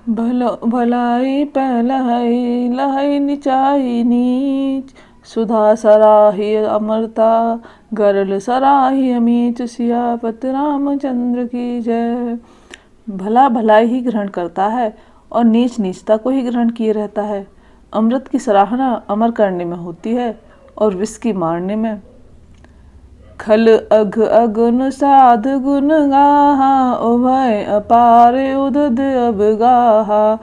भलाई पहलाई लहई निचाई नीच, सुधा सराही अमरता गरल सराही अमीच, सियापत रामचंद्र की जय। भला भलाई ही ग्रहण करता है और नीच नीचता को ही ग्रहण किए रहता है। अमृत की सराहना अमर करने में होती है और विष की मारने में। खल अघ अगुन साध गुण गाहा, उभय अपार उदद अब गाहा,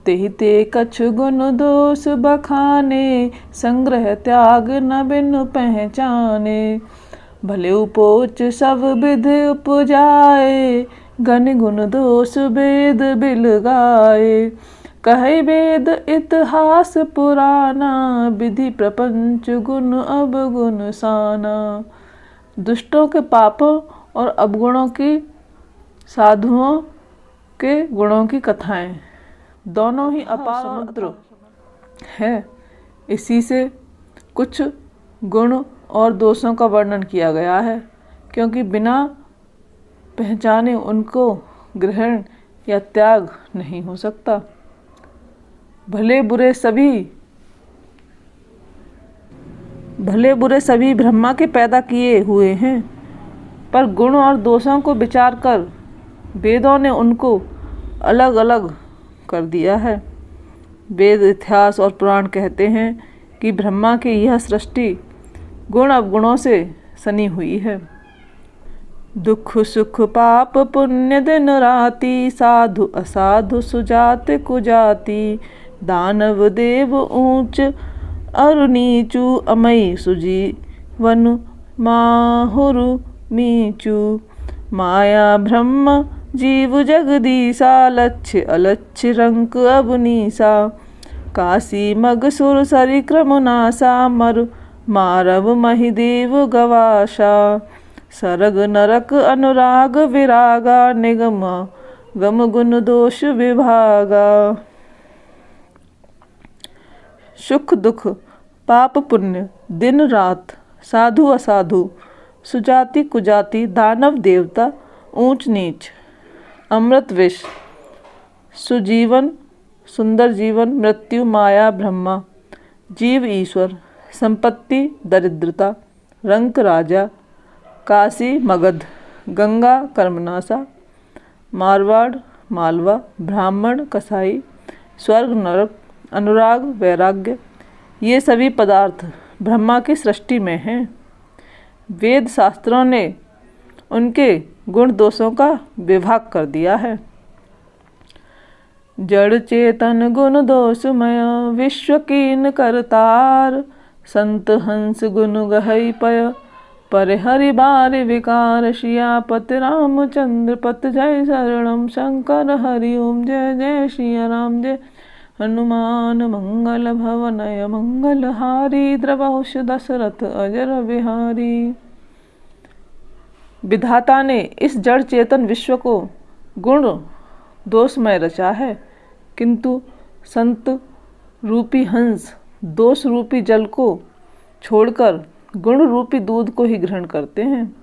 तेहि ते कछ गुण दोष बखाने, संग्रह त्याग न बिनु पहचाने। भले उपोच सब विधि उपजाए, गण गुण दोष वेद बिल गाए। कहे वेद इतिहास पुराना, विधि प्रपंच गुण अब गुण साना। दुष्टों के पापों और अवगुणों की, साधुओं के गुणों की कथाएं दोनों ही अपार समुद्र है। इसी से कुछ गुण और दोषों का वर्णन किया गया है, क्योंकि बिना पहचाने उनको ग्रहण या त्याग नहीं हो सकता। भले बुरे सभी ब्रह्मा के पैदा किए हुए हैं, पर गुण और दोषों को विचार कर वेदों ने उनको अलग अलग कर दिया है। वेद, इतिहास और पुराण कहते हैं कि ब्रह्मा की यह सृष्टि गुण अवगुणों से सनी हुई है। दुख सुख पाप पुण्य दिन राति, साधु असाधु सुजात कुजाति। दानव देव ऊंच और नीचू, अमई सुजीवन माहुरु नीचू। माया ब्रह्म जीव जगदीसा, लक्ष्य अलक्ष्य रंक अब नीसा। काशी मग सुर सरि क्रम नासा, मरु मारव महिदेव गवाशा। सरग नरक अनुराग विरागा, निगम गम गुण दोष विभागा। सुख दुख पाप पुण्य दिन रात, साधु असाधु सुजाति कुजाति, दानव देवता ऊंच नीच, अमृत विष, सुजीवन सुंदर जीवन, मृत्यु माया ब्रह्मा, जीव ईश्वर, संपत्ति दरिद्रता, रंक राजा, काशी मगध, गंगा कर्मनाशा, मारवाड़ मालवा, ब्राह्मण कसाई, स्वर्ग नरक, अनुराग वैराग्य, ये सभी पदार्थ ब्रह्मा की सृष्टि में हैं। वेद शास्त्रों ने उनके गुण दोषों का विभाग कर दिया है। जड़ चेतन गुण दोषमय, विश्व कीन करतार। संत हंस गुण गहई पय, पर हरि बार विकार। सियापत रामचंद्र पत जय शरणम, शंकर हरि ओम जय जय सिया राम जय। हनुमान मंगल भवनय मंगलहारी, द्रवहुष दशरथ अजर बिहारी। विधाता ने इस जड़ चेतन विश्व को गुण दोषमय रचा है, किंतु संत रूपी हंस दोष रूपी जल को छोड़कर गुण रूपी दूध को ही ग्रहण करते हैं।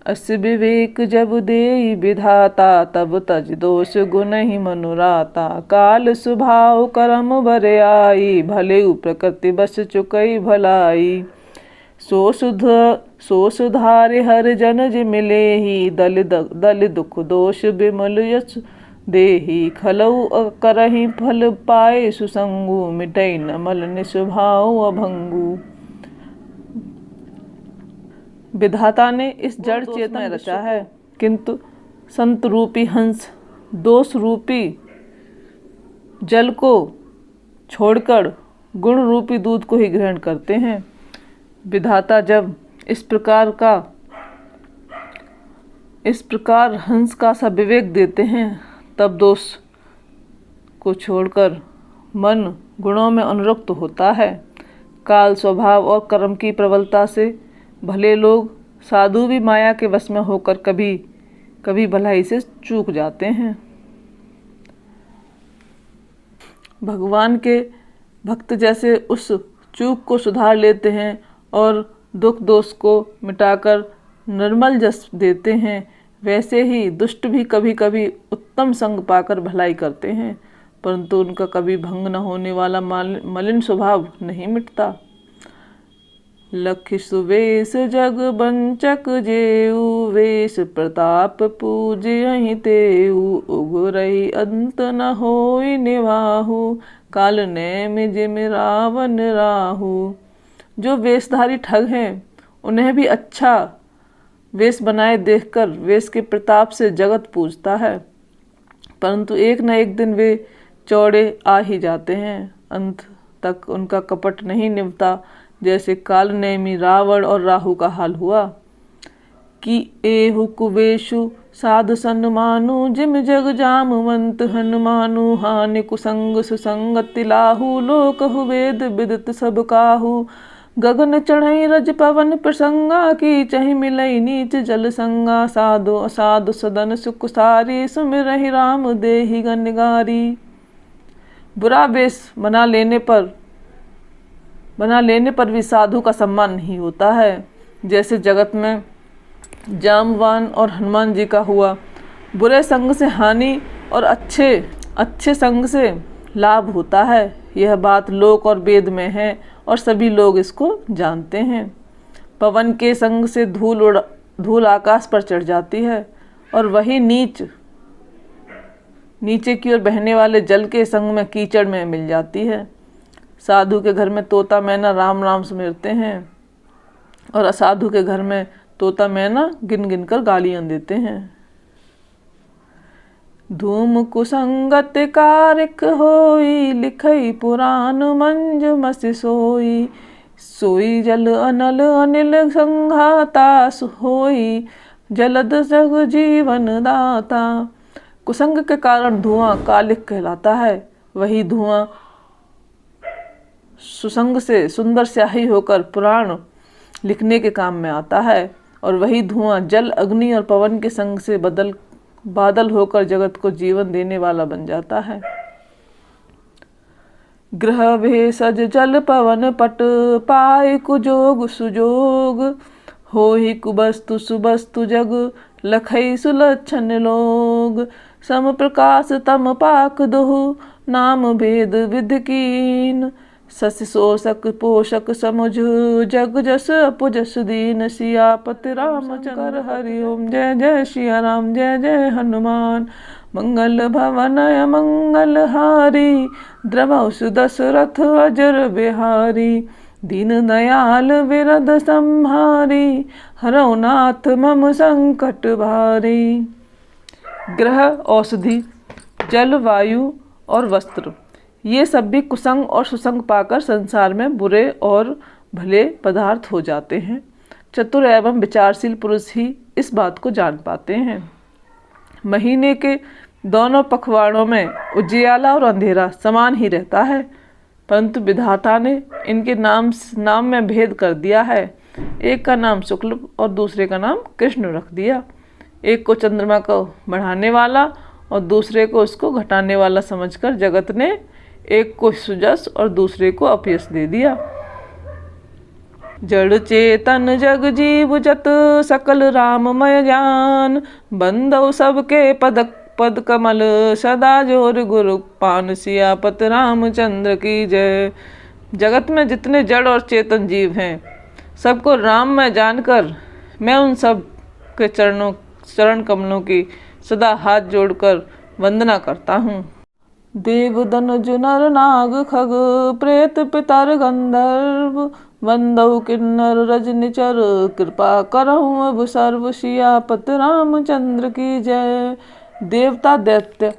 अस विवेक जब देई विधाता, तब तज दोष गुण ही मनुराता। काल स्वभाव कर्म भरे आई, भले प्रकृति बस चुकई भलाई। सो सुधारे हर जन जे मिले ही, दल दुख दोष बिमल यश देही। खलऊ करहि फल पाए सुसंगु, मिटई न मल निस्वभाव अभंगु। विधाता ने इस जड़ चेतन रचा है, किंतु संत रूपी हंस दोष रूपी जल को छोड़कर गुण रूपी दूध को ही ग्रहण करते हैं। विधाता जब इस प्रकार हंस का सा विवेक देते हैं, तब दोष को छोड़कर मन गुणों में अनुरक्त होता है। काल स्वभाव और कर्म की प्रबलता से भले लोग साधु भी माया के वश में होकर कभी कभी भलाई से चूक जाते हैं। भगवान के भक्त जैसे उस चूक को सुधार लेते हैं और दुख दोष को मिटाकर निर्मल जस देते हैं, वैसे ही दुष्ट भी कभी कभी उत्तम संग पाकर भलाई करते हैं, परंतु उनका कभी भंग न होने वाला मलिन स्वभाव नहीं मिटता। लख सुवेश जग बंचक जेऊ, वेश प्रताप पूज्य तेऊ, उगरई अंत न होई निवाहु, काल नेमि जिमि रावण राहु। जो वेशधारी ठग हैं उन्हें भी अच्छा वेश बनाए देखकर वेश के प्रताप से जगत पूजता है, परंतु एक न एक दिन वे चौड़े आ ही जाते हैं। अंत तक उनका कपट नहीं निभता, जैसे काल नेमि रावण और राहु का हाल हुआ। कि एहु कुवेशु साधु सन्मानु, जिम जग जामवंत हनुमानु, हानि कुसंग सुसंगति लाहु, लोक वेद विदित सब काहू। गगन चढ़ई रज पवन प्रसंगा, की चहि मिलई नीच जल संगा, साधु असाधु सदन सुख सारी, सुमिरहि राम देहि गनगारी। बुरा वेश बना लेने पर भी साधु का सम्मान नहीं होता है, जैसे जगत में जामवान और हनुमान जी का हुआ। बुरे संग से हानि और अच्छे संग से लाभ होता है, यह बात लोक और वेद में है और सभी लोग इसको जानते हैं। पवन के संग से धूल आकाश पर चढ़ जाती है, और वही नीचे की ओर बहने वाले जल के संग में कीचड़ में मिल जाती है। साधु के घर में तोता मैना राम राम सुमिरते हैं, और असाधु के घर में तोता मैना गिन गिन कर गालियां देते हैं। धूम कुसंगत कारिक होई, लिखई पुराण मंज मस सोई, सोई जल अनल अनिल संघाता, होई जलद जग जीवन दाता। कुसंग के कारण धुआं कालिक कहलाता है, वही धुआं सुसंग से सुंदर स्याही होकर पुराण लिखने के काम में आता है, और वही धुआं जल अग्नि और पवन के संग से बादल होकर जगत को जीवन देने वाला बन जाता है। ग्रह भेषज जल पवन पट, पाए कुजोग सुजोग, होहि कुबस्तु सुबस्तु जग, लखई सुलक्षण लोग। सम प्रकाश तम पाक दोहु, नाम भेद विधि कीन, शशि शोषक पोषक समुझ, जग जस अपुजस दीन। सियापति रामचंद्र हरि ओम, जय जय सिया राम, जय जय हनुमान। मंगल भवन मंगल हारी, द्रवौ सुदशरथ अजर बिहारी। दीन दयाल विरद संहारी, हरौ नाथ मम संकट भारी। ग्रह, औषधि, जल, वायु और वस्त्र, ये सब भी कुसंग और सुसंग पाकर संसार में बुरे और भले पदार्थ हो जाते हैं। चतुर एवं विचारशील पुरुष ही इस बात को जान पाते हैं। महीने के दोनों पखवाड़ों में उजियाला और अंधेरा समान ही रहता है, परंतु विधाता ने इनके नाम में भेद कर दिया है। एक का नाम शुक्ल और दूसरे का नाम कृष्ण रख दिया। एक को चंद्रमा को बढ़ाने वाला और दूसरे को उसको घटाने वाला समझकर जगत ने एक को सुजस और दूसरे को अपयश दे दिया। जड़ चेतन जग जीव जत, सकल राममय जान, बंदौ सबके पद कमल, सदा जोर गुरु पान। सियापत रामचंद्र की जय। जगत में जितने जड़ और चेतन जीव हैं, सबको राम में जानकर मैं उन सब के चरण कमलों की सदा हाथ जोड़कर वंदना करता हूँ। देव दनुज नर नाग खग, प्रेत पितर गंधर्व, वंदौ किन्नर रजनिचर, कृपा करहु अब सर्व। सियापत रामचंद्र की जय। देवता, दैत्य,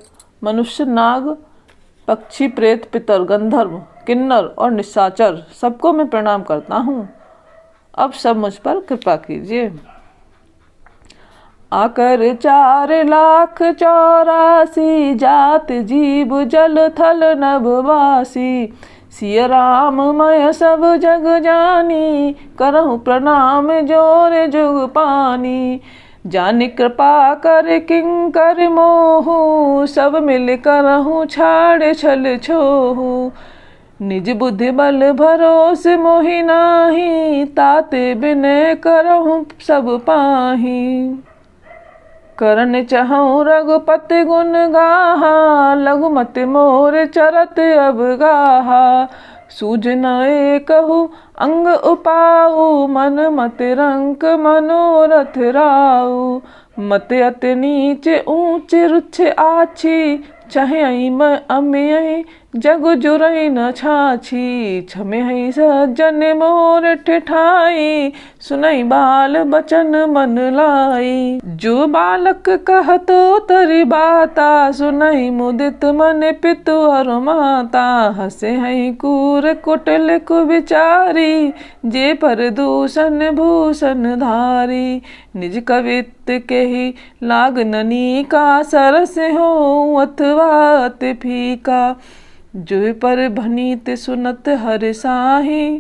मनुष्य, नाग, पक्षी, प्रेत, पितर, गंधर्व, किन्नर और निशाचर सबको मैं प्रणाम करता हूँ। अब सब मुझ पर कृपा कीजिए। आकर 4,84,000 जात जीव जल थल नभवासी, सिय राम मय सब जग जानी, करहु प्रणाम जोर जुग पानी। जानि कृपा कर किंकर मोहु, सब मिल करहु छाड़ छल छोहु। निज बुद्धि बल भरोस मोहि नाही, ताते बिनय करहु सब पाही। करन चहु रघुपति गुण गाहा, लघुमति मोर चरत अब गाहा। सूझ न कहु अंग उपाऊ, मन मत रंक मनोरथ राऊ। मत अति नीचे ऊंचे रुच्छ आछी, चाहे अमियहि जग जुरई न छाछी। छमे सज्जन मोर ठिठाई, सुनई बाल बचन मन लाई। जो बालक कहतो तरि बाता, सुनई मुदित मन पितु और माता। हसे हई कूर कुटिल कुविचारी, जे पर दूषण भूषण धारी। निज कवित्त केहि लाग ननीका, सरस हो अथवा अति फीका। जो पर भनीत सुनत हर साही,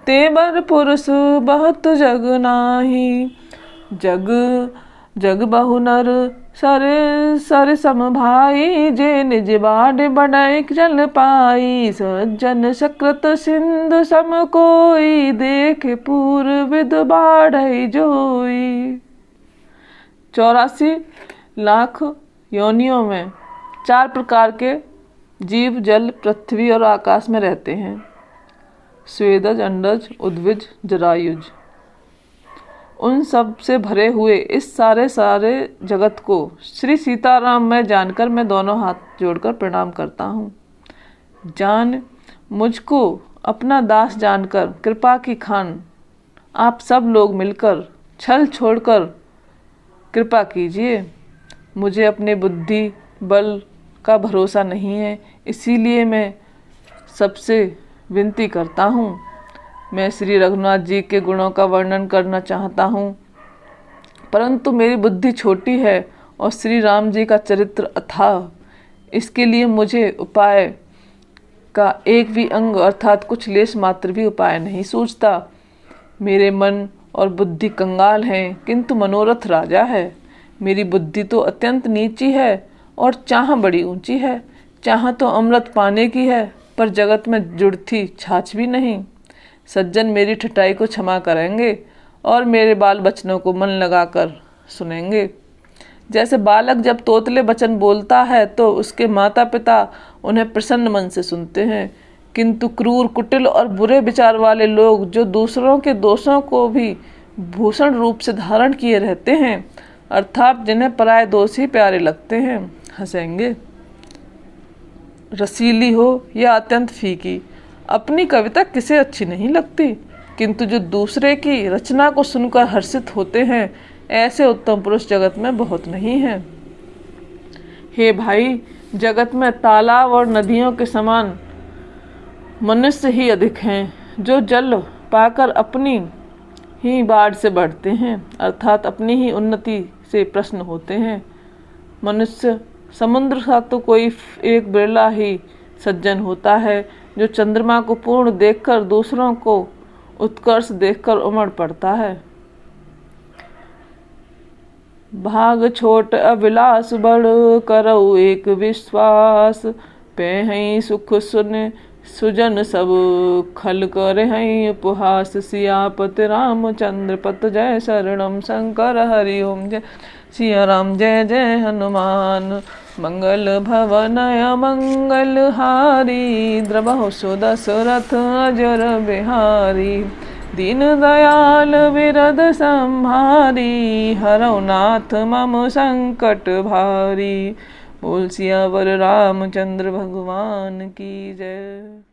ते बर पुरुष बहुत जग नाही। जग जग बहु नर सर सर सम भाई, जे निज बाढ़ बढ़ई जल पाई। सज्जन सकृत सिंधु सम कोई, देख पूर्व विद बाढ़ई जोई। 84 लाख योनियों में 4 प्रकार के जीव जल, पृथ्वी और आकाश में रहते हैं। स्वेदज, अंडज, उद्भिज, जरायुज। उन सब से भरे हुए इस सारे जगत को श्री सीताराम में जानकर मैं दोनों हाथ जोड़कर प्रणाम करता हूँ। जान मुझको अपना दास जानकर कृपा की खान आप सब लोग मिलकर छल छोड़कर कृपा कीजिए। मुझे अपने बुद्धि बल का भरोसा नहीं है, इसीलिए मैं सबसे विनती करता हूँ। मैं श्री रघुनाथ जी के गुणों का वर्णन करना चाहता हूँ, परंतु मेरी बुद्धि छोटी है और श्री राम जी का चरित्र अथाह। इसके लिए मुझे उपाय का एक भी अंग अर्थात कुछ लेश मात्र भी उपाय नहीं सूझता। मेरे मन और बुद्धि कंगाल हैं, किंतु मनोरथ राजा है। मेरी बुद्धि तो अत्यंत नीची है और चाह बड़ी ऊंची है। चाह तो अमृत पाने की है, पर जगत में जुड़ती छाछ भी नहीं। सज्जन मेरी ठठाई को क्षमा करेंगे और मेरे बाल बचनों को मन लगाकर सुनेंगे। जैसे बालक जब तोतले बचन बोलता है तो उसके माता पिता उन्हें प्रसन्न मन से सुनते हैं, किंतु क्रूर कुटिल और बुरे विचार वाले लोग जो दूसरों के दोषों को भी भूषण रूप से धारण किए रहते हैं, अर्थात जिन्हें पराये दोष ही प्यारे लगते हैं, हंसेंगे। रसीली हो या अत्यंत फीकी, अपनी कविता किसे अच्छी नहीं लगती, किंतु जो दूसरे की रचना को सुनकर हर्षित होते हैं, ऐसे उत्तम पुरुष जगत में बहुत नहीं हैं। हे भाई, जगत में तालाब और नदियों के समान मनुष्य ही अधिक हैं, जो जल पाकर अपनी ही बाढ़ से बढ़ते हैं, अर्थात अपनी ही उन्नति से प्रसन्न होते हैं। मनुष्य समुद्र सा तो कोई एक बिरला ही सज्जन होता है, जो चंद्रमा को पूर्ण देखकर दूसरों को उत्कर्ष देखकर उमड़ पड़ता है। भाग छोट अभिलाष बड़, करऊ एक विश्वास। पेहई सुख सुन सुजन सब, खल कर हई उपहास। सियापति रामचंद्र पत जय शरणम, शंकर हरि ओम जय सिया राम। जय जय हनुमान, मंगल भवन मंगल हारी। द्रवहु सुदशरथ अजर बिहारी। दीन दयाल विरद संहारी, हरौ नाथ मम संकट भारी। बोल सियावर रामचंद्र भगवान की जय।